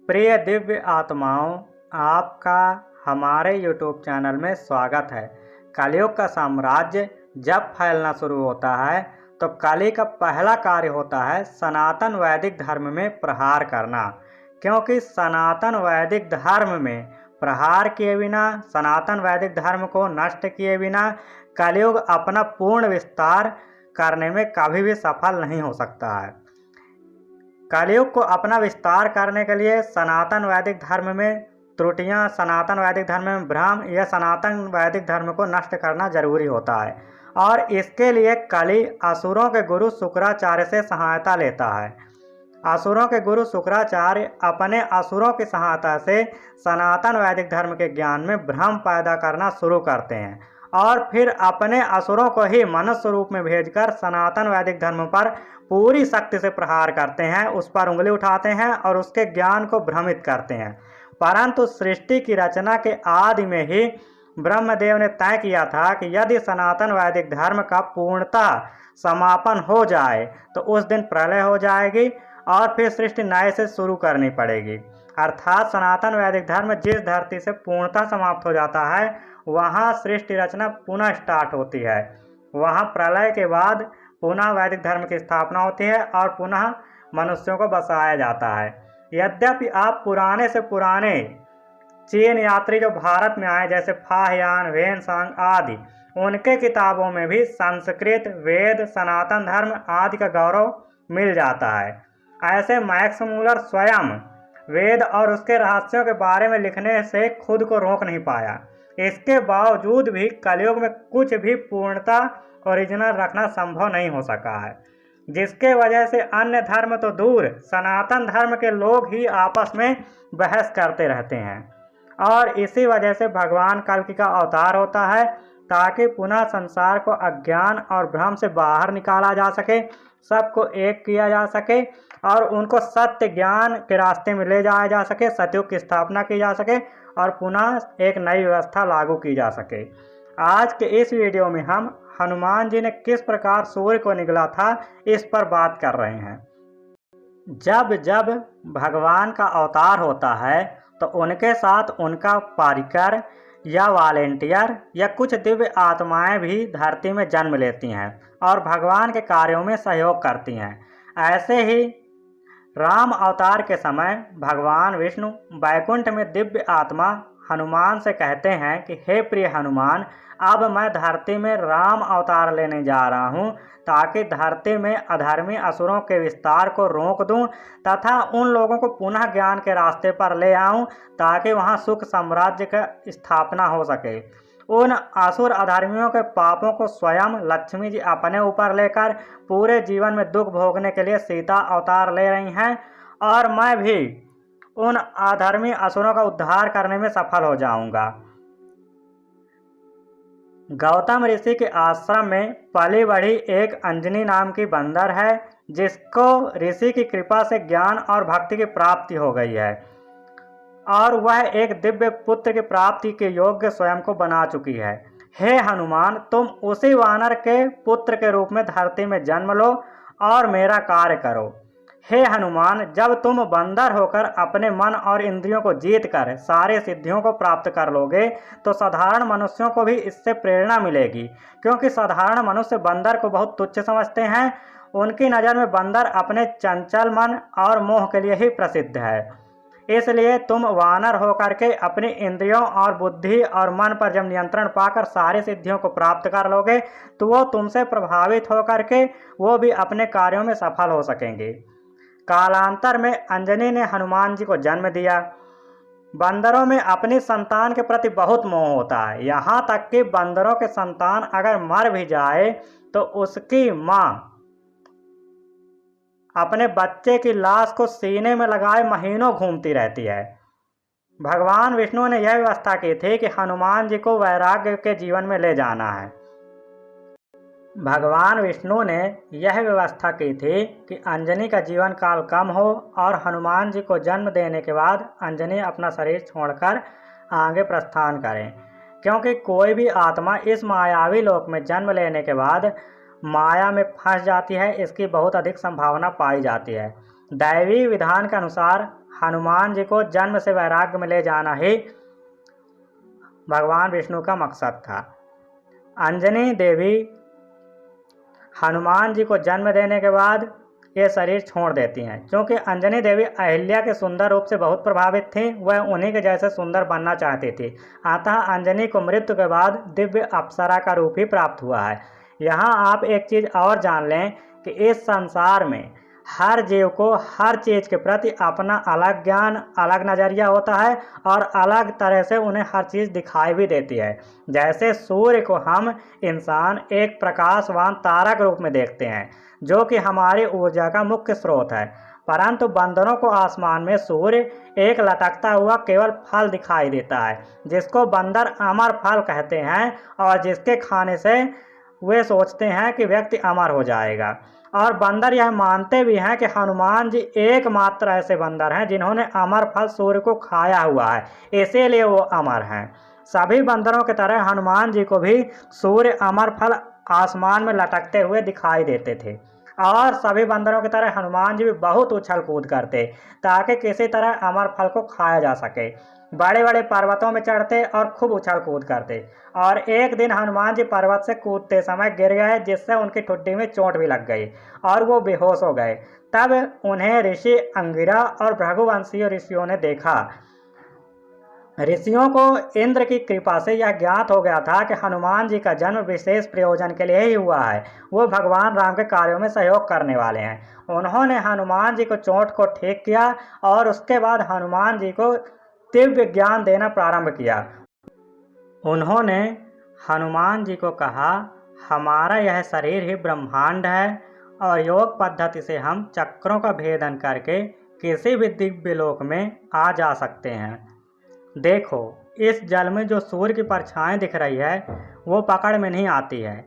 प्रिय दिव्य आत्माओं, आपका हमारे YouTube चैनल में स्वागत है। कलयुग का साम्राज्य जब फैलना शुरू होता है तो कली का पहला कार्य होता है सनातन वैदिक धर्म में प्रहार करना, क्योंकि सनातन वैदिक धर्म में प्रहार किए बिना, सनातन वैदिक धर्म को नष्ट किए बिना कलयुग अपना पूर्ण विस्तार करने में कभी भी सफल नहीं हो सकता है। कलयुग को अपना विस्तार करने के लिए सनातन वैदिक धर्म में त्रुटियां, सनातन वैदिक धर्म में भ्रम या सनातन वैदिक धर्म को नष्ट करना जरूरी होता है और इसके लिए कली असुरों के गुरु शुक्राचार्य से सहायता लेता है। असुरों के गुरु शुक्राचार्य अपने असुरों की सहायता से सनातन वैदिक धर्म के ज्ञान में भ्रम पैदा करना शुरू करते हैं और फिर अपने असुरों को ही मनुष्य रूप में भेजकर सनातन वैदिक धर्म पर पूरी शक्ति से प्रहार करते हैं, उस पर उंगली उठाते हैं और उसके ज्ञान को भ्रमित करते हैं। परंतु सृष्टि की रचना के आदि में ही ब्रह्मदेव ने तय किया था कि यदि सनातन वैदिक धर्म का पूर्णतः समापन हो जाए तो उस दिन प्रलय हो जाएगी और फिर सृष्टि नए से शुरू करनी पड़ेगी। अर्थात सनातन वैदिक धर्म जिस धरती से पूर्णतः समाप्त हो जाता है वहाँ सृष्टि रचना पुनः स्टार्ट होती है। वहाँ प्रलय के बाद पुनः वैदिक धर्म की स्थापना होती है और पुनः मनुष्यों को बसाया जाता है। यद्यपि आप पुराने से पुराने चीन यात्री जो भारत में आए, जैसे फाहियान, वेनसांग आदि, उनके किताबों में भी संस्कृत, वेद, सनातन धर्म आदि का गौरव मिल जाता है। ऐसे मैक्स मूलर स्वयं वेद और उसके रहस्यों के बारे में लिखने से खुद को रोक नहीं पाया। इसके बावजूद भी कलयुग में कुछ भी पूर्णता ओरिजिनल रखना संभव नहीं हो सका है, जिसके वजह से अन्य धर्म तो दूर, सनातन धर्म के लोग ही आपस में बहस करते रहते हैं। और इसी वजह से भगवान कल्कि का अवतार होता है ताकि पुनः संसार को अज्ञान और भ्रम से बाहर निकाला जा सके, सबको एक किया जा सके और उनको सत्य ज्ञान के रास्ते में ले जाया जा सके, सतयुग की स्थापना की जा सके और पुनः एक नई व्यवस्था लागू की जा सके। आज के इस वीडियो में हम हनुमान जी ने किस प्रकार सूर्य को निगला था इस पर बात कर रहे हैं। जब जब भगवान का अवतार होता है तो उनके साथ उनका पारिकर या वॉलेंटियर या कुछ दिव्य आत्माएं भी धरती में जन्म लेती हैं और भगवान के कार्यों में सहयोग करती हैं। ऐसे ही राम अवतार के समय भगवान विष्णु वैकुंठ में दिव्य आत्मा हनुमान से कहते हैं कि हे प्रिय हनुमान, अब मैं धरती में राम अवतार लेने जा रहा हूँ ताकि धरती में अधर्मी असुरों के विस्तार को रोक दूँ तथा उन लोगों को पुनः ज्ञान के रास्ते पर ले आऊँ ताकि वहाँ सुख साम्राज्य का स्थापना हो सके। उन असुर अधर्मियों के पापों को स्वयं लक्ष्मी जी अपने ऊपर लेकर पूरे जीवन में दुख भोगने के लिए सीता अवतार ले रही हैं और मैं भी उन अधर्मी असुरों का उद्धार करने में सफल हो जाऊंगा। गौतम ऋषि के आश्रम में पली बढ़ी एक अंजनी नाम की बंदर है, जिसको ऋषि की कृपा से ज्ञान और भक्ति की प्राप्ति हो गई है और वह एक दिव्य पुत्र की प्राप्ति के योग्य स्वयं को बना चुकी है। हे हनुमान, तुम उसी वानर के पुत्र के रूप में धरती में जन्म लो और मेरा कार्य करो। हे हनुमान, जब तुम बंदर होकर अपने मन और इंद्रियों को जीत कर सारे सिद्धियों को प्राप्त कर लोगे तो साधारण मनुष्यों को भी इससे प्रेरणा मिलेगी, क्योंकि साधारण मनुष्य बंदर को बहुत तुच्छ समझते हैं। उनकी नज़र में बंदर अपने चंचल मन और मोह के लिए ही प्रसिद्ध है। इसलिए तुम वानर होकर के अपनी इंद्रियों और बुद्धि और मन पर जब नियंत्रण पाकर सारी सिद्धियों को प्राप्त कर लोगे तो वो तुमसे प्रभावित होकर के वो भी अपने कार्यों में सफल हो सकेंगे। कालांतर में अंजनी ने हनुमान जी को जन्म दिया। बंदरों में अपनी संतान के प्रति बहुत मोह होता है, यहाँ तक कि बंदरों के संतान अगर मर भी जाए तो उसकी माँ अपने बच्चे की लाश को सीने में लगाए महीनों घूमती रहती है। भगवान विष्णु ने यह व्यवस्था की थी कि हनुमान जी को वैराग्य के जीवन में ले जाना है। भगवान विष्णु ने यह व्यवस्था की थी कि अंजनी का जीवन काल कम हो और हनुमान जी को जन्म देने के बाद अंजनी अपना शरीर छोड़कर आगे प्रस्थान करें, क्योंकि कोई भी आत्मा इस मायावी लोक में जन्म लेने के बाद माया में फंस जाती है, इसकी बहुत अधिक संभावना पाई जाती है। दैवी विधान के अनुसार हनुमान जी को जन्म से वैराग्य में ले जाना ही भगवान विष्णु का मकसद था। अंजनी देवी हनुमान जी को जन्म देने के बाद ये शरीर छोड़ देती हैं। क्योंकि अंजनी देवी अहिल्या के सुंदर रूप से बहुत प्रभावित थीं, वह उन्हीं के जैसे सुंदर बनना चाहती थी। अतः अंजनी को मृत्यु के बाद दिव्य अप्सरा का रूप ही प्राप्त हुआ है। यहाँ आप एक चीज़ और जान लें कि इस संसार में हर जीव को हर चीज़ के प्रति अपना अलग ज्ञान, अलग नज़रिया होता है और अलग तरह से उन्हें हर चीज़ दिखाई भी देती है। जैसे सूर्य को हम इंसान एक प्रकाशवान तारा के रूप में देखते हैं, जो कि हमारी ऊर्जा का मुख्य स्रोत है, परंतु बंदरों को आसमान में सूर्य एक लटकता हुआ केवल फल दिखाई देता है, जिसको बंदर अमर फल कहते हैं और जिसके खाने से वे सोचते हैं कि व्यक्ति अमर हो जाएगा। और बंदर यह मानते भी हैं कि हनुमान जी एकमात्र ऐसे बंदर हैं जिन्होंने अमर फल सूर्य को खाया हुआ है, इसीलिए वो अमर हैं। सभी बंदरों की तरह हनुमान जी को भी सूर्य अमर फल आसमान में लटकते हुए दिखाई देते थे और सभी बंदरों की तरह हनुमान जी भी बहुत उछल कूद करते ताकि किसी तरह अमर फल को खाया जा सके। बड़े बड़े पर्वतों में चढ़ते और खूब उछल कूद करते और एक दिन हनुमान जी पर्वत से कूदते समय गिर गए, जिससे उनकी ठुड्डी में चोट भी लग गई और वो बेहोश हो गए। तब उन्हें ऋषि अंगिरा और भृगुवंशीय ऋषियों ने देखा। ऋषियों को इंद्र की कृपा से यह ज्ञात हो गया था कि हनुमान जी का जन्म विशेष प्रयोजन के लिए ही हुआ है, वो भगवान राम के कार्यों में सहयोग करने वाले हैं। उन्होंने हनुमान जी को चोट को ठीक किया और उसके बाद हनुमान जी को दिव्य ज्ञान देना प्रारंभ किया। उन्होंने हनुमान जी को कहा, हमारा यह शरीर ही ब्रह्मांड है और योग पद्धति से हम चक्रों का भेदन करके किसी भी दिव्य लोक में आ जा सकते हैं। देखो, इस जल में जो सूर्य की परछाई दिख रही है वो पकड़ में नहीं आती है,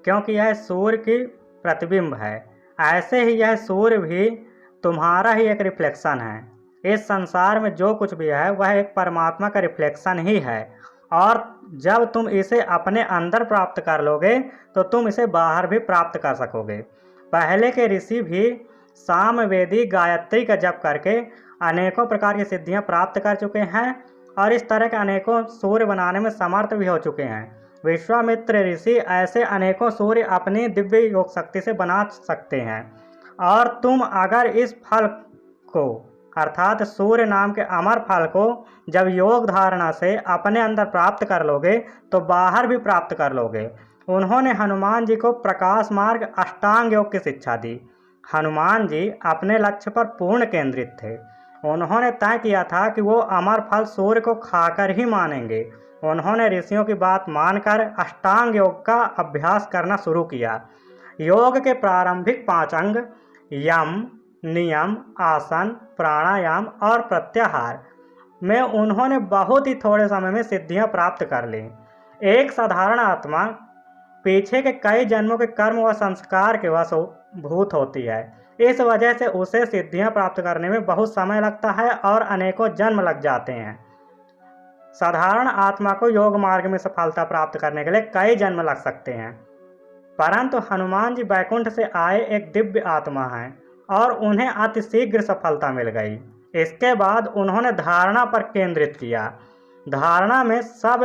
क्योंकि यह सूर्य की प्रतिबिंब है। ऐसे ही यह सूर्य भी तुम्हारा ही एक रिफ्लेक्शन है। इस संसार में जो कुछ भी है वह एक परमात्मा का रिफ्लेक्शन ही है और जब तुम इसे अपने अंदर प्राप्त कर लोगे तो तुम इसे बाहर भी प्राप्त कर सकोगे। पहले के ऋषि भी सामवेदी गायत्री का जप करके अनेकों प्रकार की सिद्धियां प्राप्त कर चुके हैं और इस तरह के अनेकों सूर्य बनाने में समर्थ भी हो चुके हैं। विश्वामित्र ऋषि ऐसे अनेकों सूर्य अपनी दिव्य योग शक्ति से बना सकते हैं और तुम अगर इस फल को अर्थात सूर्य नाम के अमर फल को जब योग धारणा से अपने अंदर प्राप्त कर लोगे तो बाहर भी प्राप्त कर लोगे। उन्होंने हनुमान जी को प्रकाश मार्ग अष्टांग योग की शिक्षा दी। हनुमान जी अपने लक्ष्य पर पूर्ण केंद्रित थे। उन्होंने तय किया था कि वो अमर फल सूर्य को खाकर ही मानेंगे। उन्होंने ऋषियों की बात मानकर अष्टांग योग का अभ्यास करना शुरू किया। योग के प्रारंभिक 5 अंग यम, नियम, आसन, प्राणायाम और प्रत्याहार में उन्होंने बहुत ही थोड़े समय में सिद्धियां प्राप्त कर ली। एक साधारण आत्मा पीछे के कई जन्मों के कर्म व संस्कार के वशभूत होती है। इस वजह से उसे सिद्धियां प्राप्त करने में बहुत समय लगता है और अनेकों जन्म लग जाते हैं। साधारण आत्मा को योग मार्ग में सफलता प्राप्त करने के लिए कई जन्म लग सकते हैं, परंतु हनुमान जी वैकुंठ से आए एक दिव्य आत्मा हैं और उन्हें अतिशीघ्र सफलता मिल गई। इसके बाद उन्होंने धारणा पर केंद्रित किया। धारणा में सब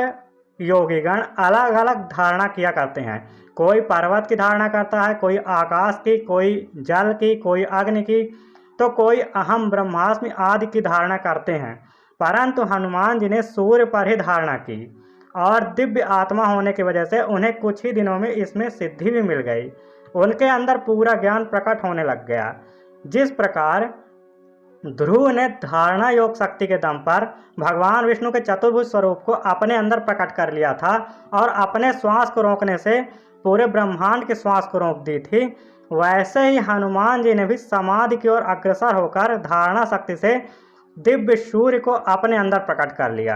योगीगण अलग अलग धारणा किया करते हैं। कोई पर्वत की धारणा करता है, कोई आकाश की, कोई जल की, कोई अग्नि की, तो कोई अहम ब्रह्मास्मि आदि की धारणा करते हैं, परंतु हनुमान जी ने सूर्य पर ही धारणा की और दिव्य आत्मा होने की वजह से उन्हें कुछ ही दिनों में इसमें सिद्धि भी मिल गई। उनके अंदर पूरा ज्ञान प्रकट होने लग गया। जिस प्रकार ध्रुव ने धारणा योग शक्ति के दम पर भगवान विष्णु के चतुर्भुज स्वरूप को अपने अंदर प्रकट कर लिया था और अपने श्वास को रोकने से पूरे ब्रह्मांड के श्वास को रोक दी थी, वैसे ही हनुमान जी ने भी समाधि की ओर अग्रसर होकर धारणा शक्ति से दिव्य सूर्य को अपने अंदर प्रकट कर लिया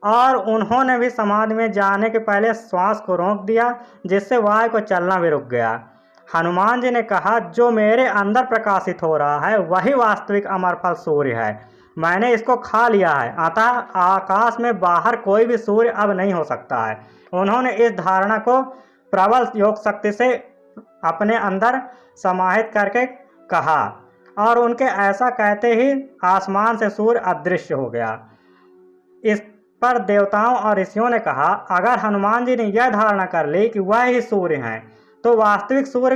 और उन्होंने भी समाधि में जाने के पहले श्वास को रोक दिया, जिससे वायु को चलना भी रुक गया। हनुमान जी ने कहा, जो मेरे अंदर प्रकाशित हो रहा है वही वास्तविक अमर फल सूर्य है। मैंने इसको खा लिया है, अतः आकाश में बाहर कोई भी सूर्य अब नहीं हो सकता है। उन्होंने इस धारणा को प्रबल योग शक्ति से अपने अंदर समाहित करके कहा और उनके ऐसा कहते ही आसमान से सूर्य अदृश्य हो गया। इस पर देवताओं और ऋषियों ने कहा, अगर हनुमान जी ने यह धारणा कर ली कि वह ही सूर्य हैं, तो वास्तविक सूर्य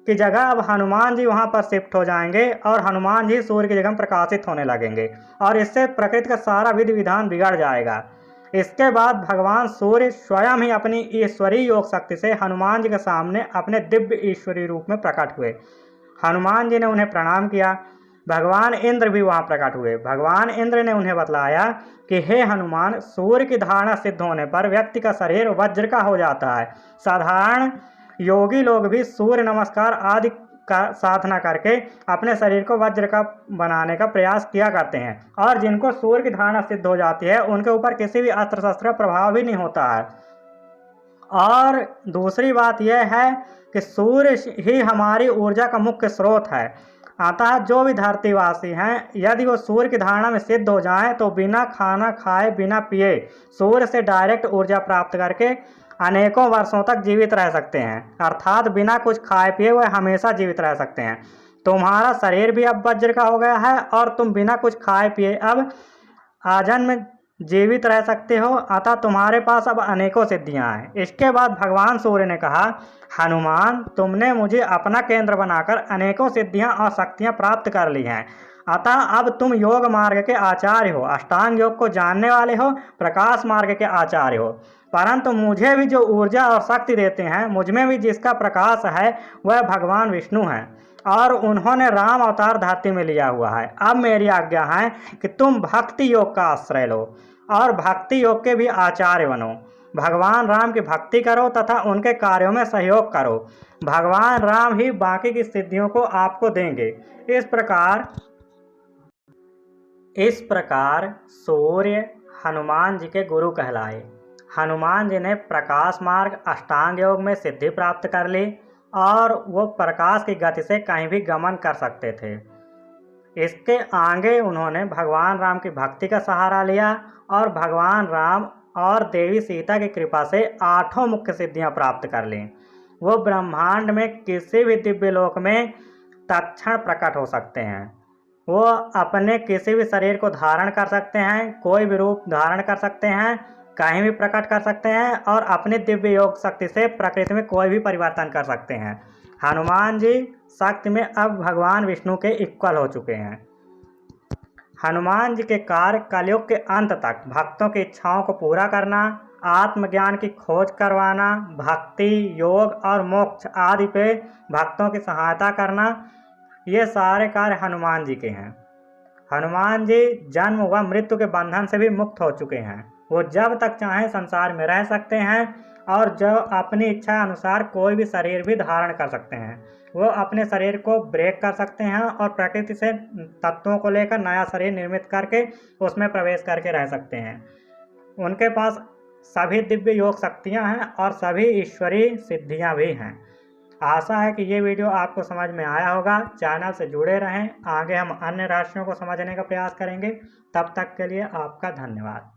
की जगह अब हनुमान जी वहां पर शिफ्ट हो जाएंगे और हनुमान जी सूर्य की जगह प्रकाशित होने लगेंगे और इससे प्रकृति का सारा विधि विधान बिगड़ जाएगा। इसके बाद भगवान सूर्य स्वयं ही अपनी ईश्वरीय योग शक्ति से हनुमान जी के सामने अपने दिव्य ईश्वरीय रूप में प्रकट हुए। हनुमान जी ने उन्हें प्रणाम किया। भगवान इंद्र भी वहां प्रकट हुए। भगवान इंद्र ने उन्हें बतलाया कि हे हनुमान, सूर्य की धारणा सिद्ध होने पर व्यक्ति का शरीर वज्र का हो जाता है। साधारण योगी लोग भी सूर्य नमस्कार आदि का साधना करके अपने शरीर को वज्र का बनाने का प्रयास किया करते हैं और जिनको सूर्य की धारणा सिद्ध हो जाती है उनके ऊपर किसी भी अस्त्र शस्त्र का प्रभाव भी नहीं होता है। और दूसरी बात यह है कि सूर्य ही हमारी ऊर्जा का मुख्य स्रोत है। अतः जो भी धरतीवासी हैं, यदि वो सूर्य की धारणा में सिद्ध हो जाएं तो बिना खाना खाए बिना पिए सूर्य से डायरेक्ट ऊर्जा प्राप्त करके अनेकों वर्षों तक जीवित रह सकते हैं। अर्थात बिना कुछ खाए पिए वह हमेशा जीवित रह सकते हैं। तुम्हारा शरीर भी अब वज्र का हो गया है और तुम बिना कुछ खाए पिए अब आजन्म जीवित रह सकते हो। अतः तुम्हारे पास अब अनेकों सिद्धियां हैं। इसके बाद भगवान सूर्य ने कहा, हनुमान, तुमने मुझे अपना केंद्र बनाकर अनेकों सिद्धियां और शक्तियां प्राप्त कर ली हैं। अतः अब तुम योग मार्ग के आचार्य हो, अष्टांग योग को जानने वाले हो, प्रकाश मार्ग के आचार्य हो। परंतु मुझे भी जो ऊर्जा और शक्ति देते हैं, मुझमें भी जिसका प्रकाश है, वह भगवान विष्णु हैं और उन्होंने राम अवतार धरती में लिया हुआ है। अब मेरी आज्ञा है कि तुम भक्ति योग का आश्रय लो और भक्ति योग के भी आचार्य बनो। भगवान राम की भक्ति करो तथा उनके कार्यों में सहयोग करो। भगवान राम ही बाकी की सिद्धियों को आपको देंगे। इस प्रकार सूर्य हनुमान जी के गुरु कहलाए। हनुमान जी ने प्रकाश मार्ग अष्टांग योग में सिद्धि प्राप्त कर ली और वो प्रकाश की गति से कहीं भी गमन कर सकते थे। इसके आगे उन्होंने भगवान राम की भक्ति का सहारा लिया और भगवान राम और देवी सीता की कृपा से 8 मुख्य सिद्धियां प्राप्त कर लीं। वो ब्रह्मांड में किसी भी दिव्य लोक में तत्क्षण प्रकट हो सकते हैं। वो अपने किसी भी शरीर को धारण कर सकते हैं, कोई भी रूप धारण कर सकते हैं, कहीं भी प्रकट कर सकते हैं और अपनी दिव्य योग शक्ति से प्रकृति में कोई भी परिवर्तन कर सकते हैं। हनुमान जी शक्ति में अब भगवान विष्णु के इक्वल हो चुके हैं। हनुमान जी के कार्य कलयुग के अंत तक भक्तों की इच्छाओं को पूरा करना, आत्मज्ञान की खोज करवाना, भक्ति, योग और मोक्ष आदि पे भक्तों की सहायता करना, ये सारे कार्य हनुमान जी के हैं। हनुमान जी जन्म व मृत्यु के बंधन से भी मुक्त हो चुके हैं। वो जब तक चाहें संसार में रह सकते हैं और जो अपनी इच्छा अनुसार कोई भी शरीर भी धारण कर सकते हैं। वो अपने शरीर को ब्रेक कर सकते हैं और प्रकृति से तत्वों को लेकर नया शरीर निर्मित करके उसमें प्रवेश करके रह सकते हैं। उनके पास सभी दिव्य योग शक्तियां हैं और सभी ईश्वरीय सिद्धियां भी हैं। आशा है कि ये वीडियो आपको समझ में आया होगा। चैनल से जुड़े रहें, आगे हम अन्य राशियों को समझने का प्रयास करेंगे। तब तक के लिए आपका धन्यवाद।